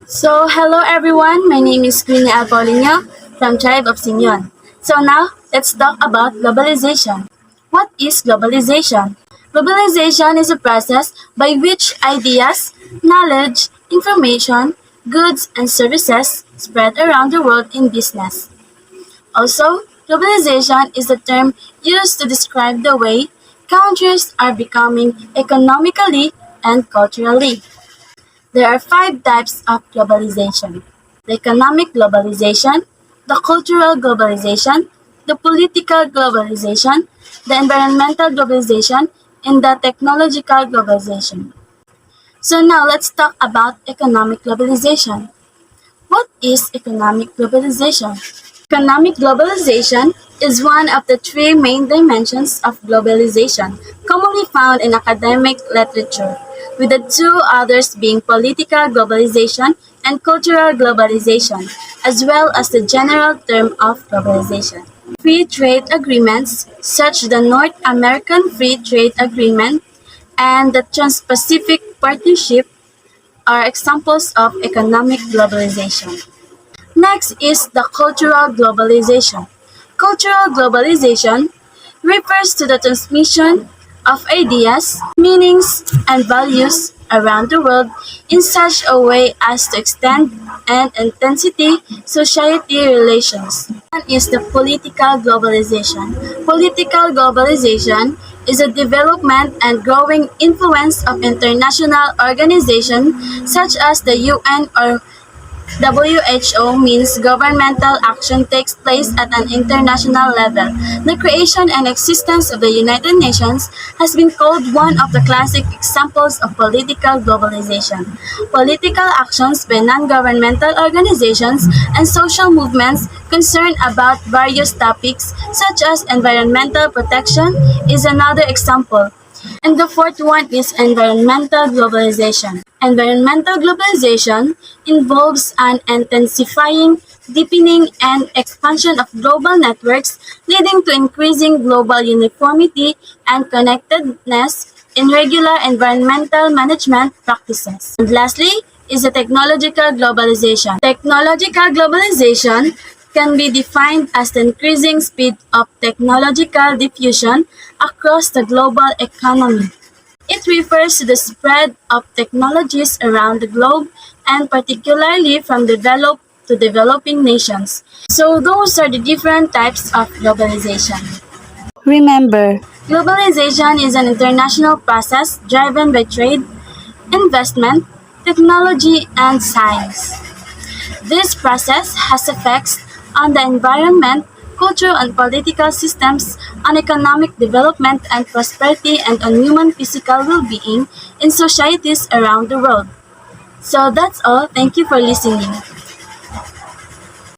Hello everyone. My name is Queenie Apolino from Tribe of Sinyon. Now, let's talk about globalization. What is globalization? Globalization is a process by which ideas, knowledge, information, goods, and services spread around the world in business. Also, globalization is a term used to describe the way countries are becoming economically and culturally. There are five types of globalization: the economic globalization, the cultural globalization, the political globalization, the environmental globalization, and the technological globalization. Now let's talk about economic globalization. What is economic globalization? Economic globalization is one of the three main dimensions of globalization commonly found in academic literature, with the two others being political globalization and cultural globalization, as well as the general term of globalization. Free trade agreements, such as the North American Free Trade Agreement and the Trans-Pacific Partnership, are examples of economic globalization. Next is the cultural globalization. Cultural globalization refers to the transmission of ideas, meanings, and values around the world in such a way as to extend and intensity society relations. One is the political globalization. Political globalization is a development and growing influence of international organizations such as the UN or WHO means governmental action takes place at an international level. The creation and existence of the United Nations has been called one of the classic examples of political globalization. Political actions by non-governmental organizations and social movements concerned about various topics such as environmental protection is another example. And the fourth one is environmental globalization. Environmental globalization involves an intensifying, deepening, and expansion of global networks, leading to increasing global uniformity and connectedness in regular environmental management practices. And lastly is the technological globalization. Technological globalization can be defined as the increasing speed of technological diffusion across the global economy. It refers to the spread of technologies around the globe and particularly from developed to developing nations. Those are the different types of globalization. Remember, globalization is an international process driven by trade, investment, technology, and science. This process has effects on the environment, cultural and political systems, on economic development and prosperity, and on human physical well-being in societies around the world. That's all. Thank you for listening.